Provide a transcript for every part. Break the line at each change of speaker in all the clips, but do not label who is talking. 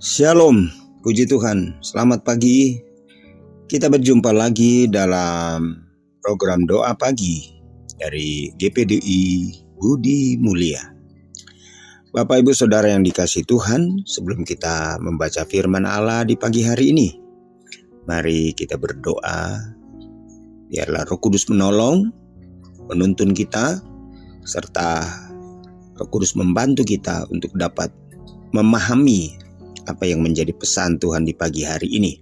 Shalom, puji Tuhan. Selamat pagi. Kita berjumpa lagi dalam program doa pagi dari GPDI Budi Mulia. Bapak Ibu Saudara yang dikasihi Tuhan, sebelum kita membaca firman Allah di pagi hari ini, mari kita berdoa. Biarlah Roh Kudus menolong, menuntun kita, serta Roh Kudus membantu kita untuk dapat memahami apa yang menjadi pesan Tuhan di pagi hari ini.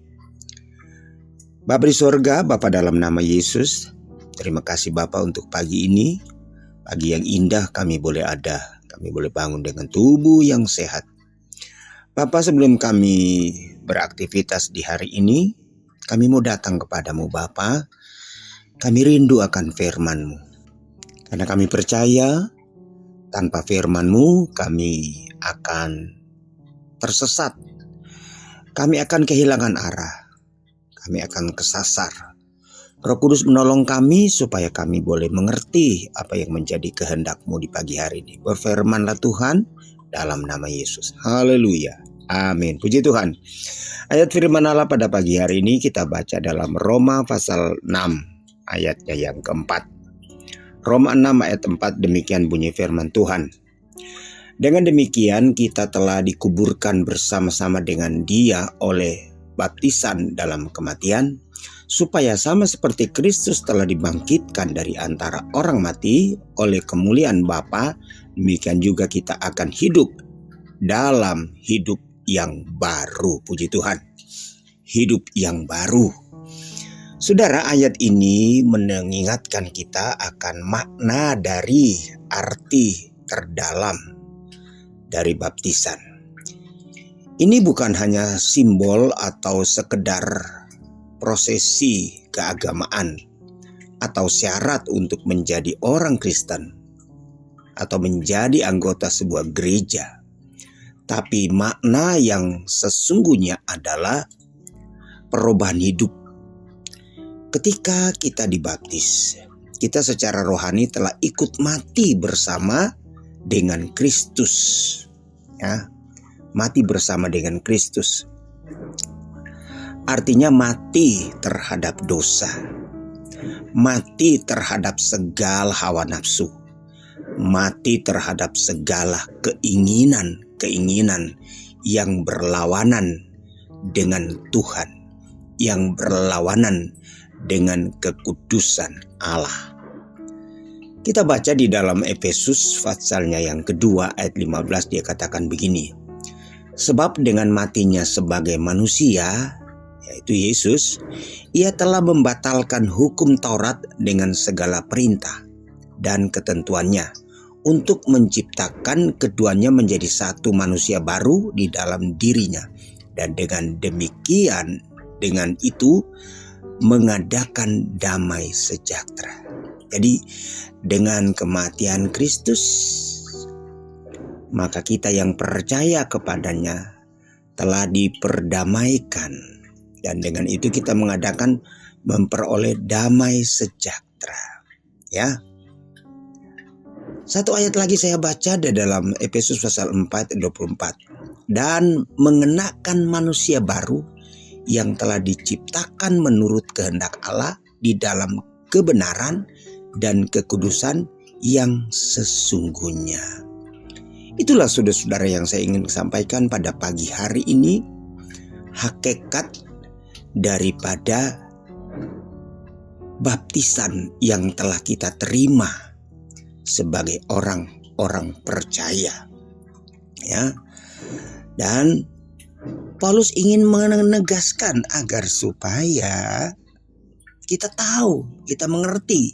Bapa di sorga, Bapa dalam nama Yesus, terima kasih Bapa untuk pagi ini. Pagi yang indah kami boleh ada, kami boleh bangun dengan tubuh yang sehat. Bapa, sebelum kami beraktivitas di hari ini, kami mau datang kepadamu Bapa. Kami rindu akan firman-Mu. Karena kami percaya, tanpa firman-Mu kami akan tersesat, kami akan kehilangan arah, kami akan kesasar. Roh Kudus menolong kami supaya kami boleh mengerti apa yang menjadi kehendak-Mu di pagi hari ini. Berfirmanlah Tuhan dalam nama Yesus. Haleluya. Amin. Puji Tuhan. Ayat firman Allah pada pagi hari ini kita baca dalam Roma pasal 6 ayatnya yang keempat. Roma 6 ayat 4, demikian bunyi firman Tuhan. Dengan demikian kita telah dikuburkan bersama-sama dengan Dia oleh baptisan dalam kematian, supaya sama seperti Kristus telah dibangkitkan dari antara orang mati oleh kemuliaan Bapa, demikian juga kita akan hidup dalam hidup yang baru. Puji Tuhan. Hidup yang baru. Saudara, ayat ini mengingatkan kita akan makna dari arti terdalam dari baptisan. Ini bukan hanya simbol atau sekedar prosesi keagamaan atau syarat untuk menjadi orang Kristen atau menjadi anggota sebuah gereja. Tapi makna yang sesungguhnya adalah perubahan hidup. Ketika kita dibaptis, kita secara rohani telah ikut mati bersama dengan Kristus, ya, mati bersama dengan Kristus. Artinya mati terhadap dosa, mati terhadap segala hawa nafsu, mati terhadap segala keinginan yang berlawanan dengan Tuhan, yang berlawanan dengan kekudusan Allah. Kita baca di dalam Efesus pasalnya yang kedua ayat 15, dia katakan begini. Sebab dengan matinya sebagai manusia, yaitu Yesus, ia telah membatalkan hukum Taurat dengan segala perintah dan ketentuannya untuk menciptakan keduanya menjadi satu manusia baru di dalam dirinya. Dan dengan demikian, dengan itu mengadakan damai sejahtera. Jadi dengan kematian Kristus, maka kita yang percaya kepadanya telah diperdamaikan. Dan dengan itu kita memperoleh damai sejahtera. Ya. Satu ayat lagi saya baca di dalam Efesus pasal 4 ayat 24. Dan mengenakan manusia baru yang telah diciptakan menurut kehendak Allah di dalam kebenaran dan kekudusan yang sesungguhnya. Itulah saudara-saudara yang saya ingin sampaikan pada pagi hari ini. Hakikat daripada baptisan yang telah kita terima sebagai orang-orang percaya. Ya. Dan Paulus ingin menegaskan agar supaya kita tahu, kita mengerti.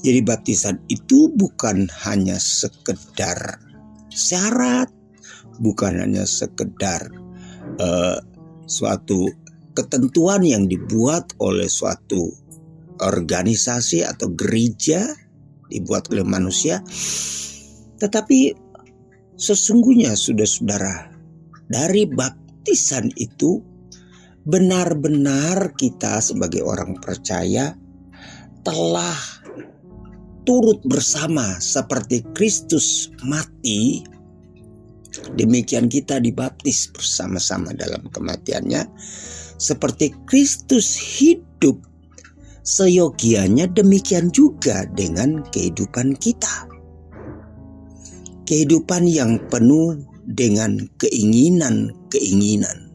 Jadi baptisan itu bukan hanya sekedar syarat, bukan hanya sekedar suatu ketentuan yang dibuat oleh suatu organisasi atau gereja, dibuat oleh manusia. Tetapi sesungguhnya saudara-saudara, dari baptisan itu benar-benar kita sebagai orang percaya telah turut bersama seperti Kristus mati Demikian kita dibaptis bersama-sama dalam kematiannya. Seperti Kristus hidup seyogianya, demikian juga dengan kehidupan kita. Kehidupan yang penuh dengan keinginan-keinginan,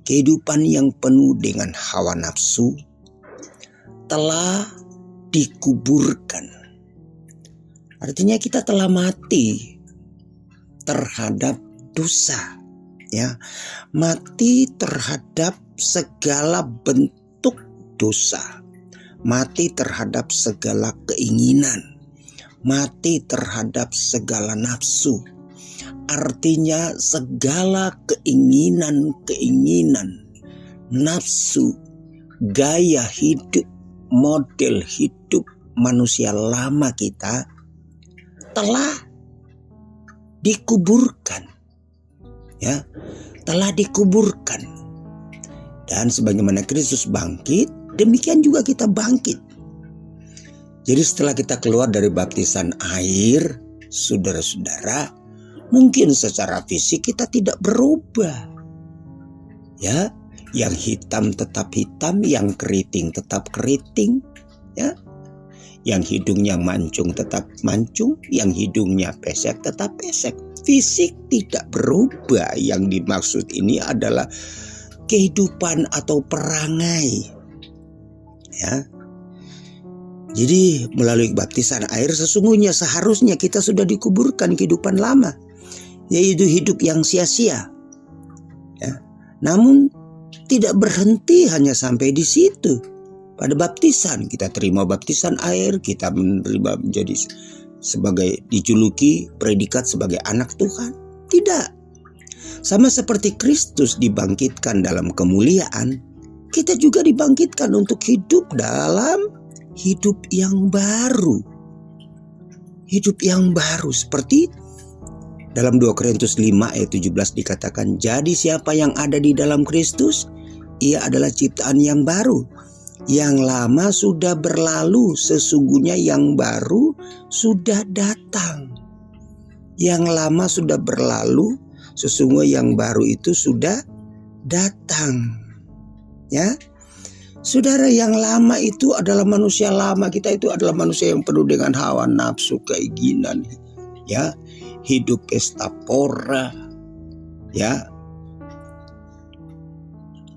kehidupan yang penuh dengan hawa nafsu telah dikuburkan. Artinya kita telah mati terhadap dosa, ya, mati terhadap segala bentuk dosa, mati terhadap segala keinginan, mati terhadap segala nafsu. Artinya segala keinginan-keinginan, nafsu, gaya hidup, model hidup manusia lama kita telah dikuburkan, ya, telah dikuburkan. Dan sebagaimana Kristus bangkit, demikian juga kita bangkit. Jadi setelah kita keluar dari baptisan air, saudara-saudara, mungkin secara fisik kita tidak berubah, ya, yang hitam tetap hitam, yang keriting tetap keriting, ya. Yang hidungnya mancung tetap mancung, yang hidungnya pesek tetap pesek. Fisik tidak berubah. Yang dimaksud ini adalah kehidupan atau perangai, ya. Jadi melalui baptisan air sesungguhnya seharusnya kita sudah dikuburkan kehidupan lama, yaitu hidup yang sia-sia, ya. Namun tidak berhenti hanya sampai di situ. Pada baptisan kita terima baptisan air, kita menerima menjadi sebagai dijuluki predikat sebagai anak Tuhan. Tidak. Sama seperti Kristus dibangkitkan dalam kemuliaan, kita juga dibangkitkan untuk hidup dalam hidup yang baru. Hidup yang baru seperti dalam 2 Korintus 5 ayat 17 dikatakan, jadi siapa yang ada di dalam Kristus, ia adalah ciptaan yang baru. Yang lama sudah berlalu, sesungguhnya yang baru sudah datang. Yang lama sudah berlalu, sesungguhnya yang baru itu sudah datang. Ya, saudara, yang lama itu adalah manusia lama. Kita itu adalah manusia yang penuh dengan hawa nafsu, keinginan, ya, hidup pesta pora, ya.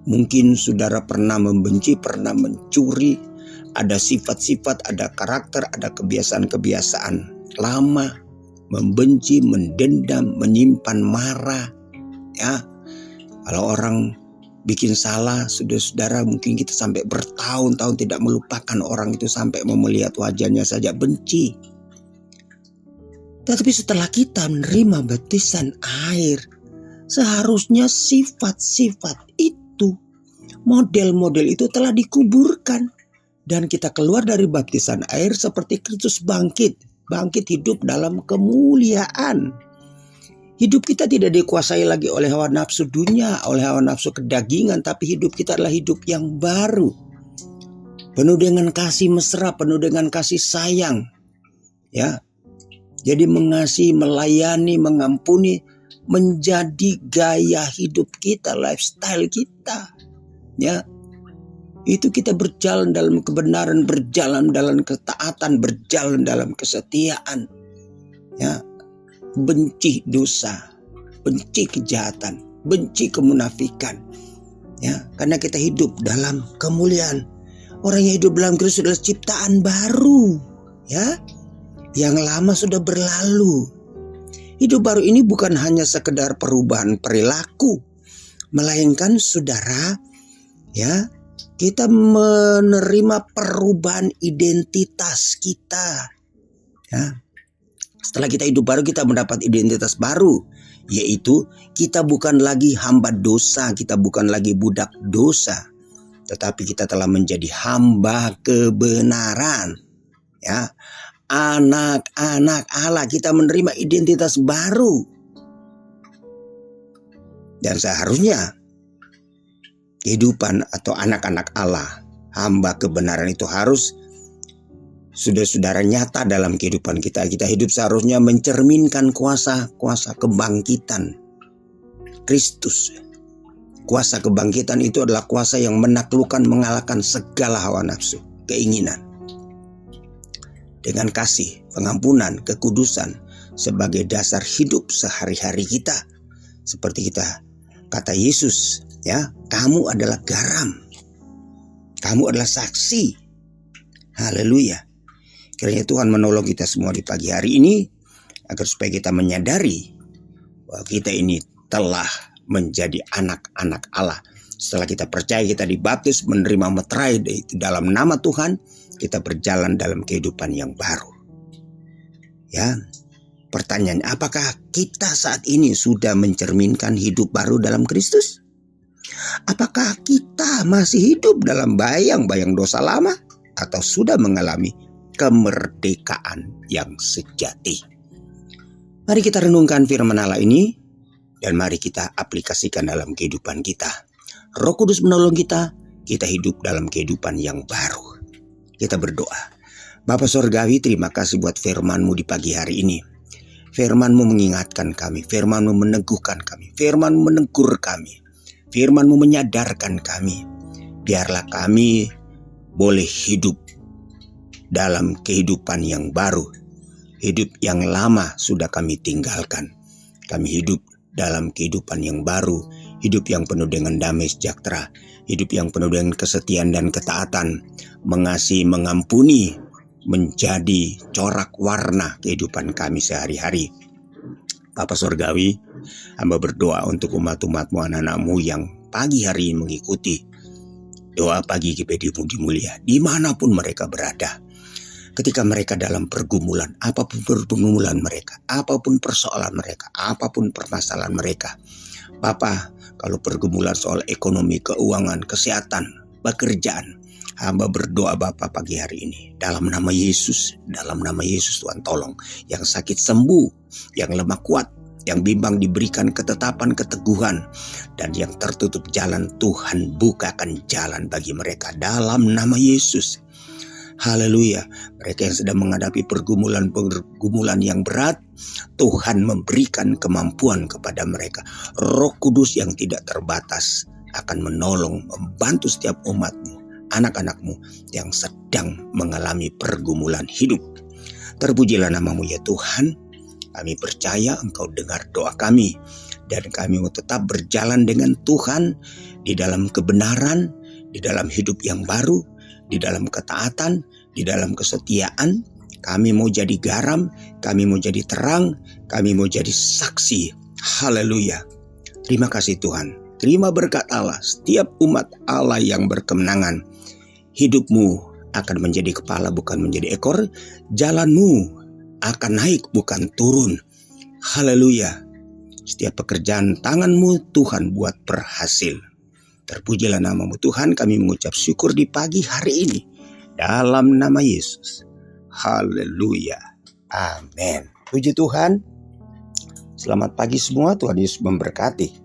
Mungkin saudara pernah membenci, pernah mencuri, ada sifat-sifat, ada karakter, ada kebiasaan-kebiasaan lama, membenci, mendendam, menyimpan marah, ya. Kalau orang bikin salah, saudara, mungkin kita sampai bertahun-tahun tidak melupakan orang itu, sampai mau melihat wajahnya saja benci. Tetapi setelah kita menerima baptisan air, seharusnya sifat-sifat itu, model-model itu telah dikuburkan. Dan kita keluar dari baptisan air seperti Kristus bangkit hidup dalam kemuliaan. Hidup kita tidak dikuasai lagi oleh hawa nafsu dunia, oleh hawa nafsu kedagingan, tapi hidup kita adalah hidup yang baru. Penuh dengan kasih mesra, penuh dengan kasih sayang, ya. Jadi mengasihi, melayani, mengampuni menjadi gaya hidup kita, lifestyle kita, ya. Itu kita berjalan dalam kebenaran, berjalan dalam ketaatan, berjalan dalam kesetiaan, ya. Benci dosa, benci kejahatan, benci kemunafikan, ya. Karena kita hidup dalam kemuliaan. Orang yang hidup dalam Kristus adalah ciptaan baru, ya. Yang lama sudah berlalu. Hidup baru ini bukan hanya sekedar perubahan perilaku, melainkan saudara, ya, kita menerima perubahan identitas kita, ya. Setelah kita hidup baru, kita mendapat identitas baru, yaitu kita bukan lagi hamba dosa, kita bukan lagi budak dosa, tetapi kita telah menjadi hamba kebenaran, ya. Anak-anak Allah, kita menerima identitas baru. Dan seharusnya kehidupan atau anak-anak Allah, hamba kebenaran itu harus saudara-saudara, nyata dalam kehidupan kita. Kita hidup seharusnya mencerminkan kuasa kebangkitan Kristus. Kuasa kebangkitan itu adalah kuasa yang menaklukkan, mengalahkan segala hawa nafsu, keinginan. Dengan kasih, pengampunan, kekudusan sebagai dasar hidup sehari-hari kita. Seperti kata Yesus, ya, kamu adalah garam. Kamu adalah saksi. Haleluya. Kiranya Tuhan menolong kita semua di pagi hari ini, agar supaya kita menyadari bahwa kita ini telah menjadi anak-anak Allah. Setelah kita percaya, kita dibaptis, menerima meterai dalam nama Tuhan, kita berjalan dalam kehidupan yang baru. Ya, pertanyaannya, apakah kita saat ini sudah mencerminkan hidup baru dalam Kristus? Apakah kita masih hidup dalam bayang-bayang dosa lama, atau sudah mengalami kemerdekaan yang sejati? Mari kita renungkan firman Allah ini, dan mari kita aplikasikan dalam kehidupan kita. Roh Kudus menolong kita hidup dalam kehidupan yang baru. Kita berdoa. Bapa Sorgawi, terima kasih buat firman-Mu di pagi hari ini. Firman-Mu mengingatkan kami, firman-Mu meneguhkan kami, firman-Mu menegur kami, firman-Mu menyadarkan kami. Biarlah kami boleh hidup dalam kehidupan yang baru. Hidup yang lama sudah kami tinggalkan. Kami hidup dalam kehidupan yang baru, hidup yang penuh dengan damai sejahtera, hidup yang penuh dengan kesetiaan dan ketaatan, mengasihi, mengampuni, menjadi corak warna kehidupan kami sehari-hari. Bapa Sorgawi, hamba berdoa untuk umat-umat-Mu, anak-anak-Mu yang pagi hari ini mengikuti doa pagi GPD Budi Mulia, dimanapun mereka berada. Ketika mereka dalam pergumulan, apapun pergumulan mereka, apapun persoalan mereka, apapun permasalahan mereka. Bapa, kalau pergumulan soal ekonomi, keuangan, kesehatan, pekerjaan, hamba berdoa Bapa pagi hari ini. Dalam nama Yesus Tuhan tolong. Yang sakit sembuh, yang lemah kuat, yang bimbang diberikan ketetapan, keteguhan, dan yang tertutup jalan, Tuhan bukakan jalan bagi mereka dalam nama Yesus. Haleluya. Mereka yang sedang menghadapi pergumulan yang berat, Tuhan memberikan kemampuan kepada mereka. Roh Kudus yang tidak terbatas akan menolong, membantu setiap umat-Mu, anak-anak-Mu yang sedang mengalami pergumulan hidup. Terpujilah nama-Mu ya Tuhan. Kami percaya Engkau dengar doa kami, dan kami mau tetap berjalan dengan Tuhan di dalam kebenaran, di dalam hidup yang baru, di dalam ketaatan, di dalam kesetiaan. Kami mau jadi garam, kami mau jadi terang, kami mau jadi saksi. Haleluya. Terima kasih Tuhan. Terima berkat Allah. Setiap umat Allah yang berkemenangan, hidupmu akan menjadi kepala bukan menjadi ekor. Jalanmu akan naik bukan turun. Haleluya. Setiap pekerjaan tanganmu Tuhan buat berhasil. Terpujilah nama-Mu Tuhan, kami mengucap syukur di pagi hari ini. Dalam nama Yesus. Haleluya. Amin. Puji Tuhan. Selamat pagi semua, Tuhan Yesus memberkati.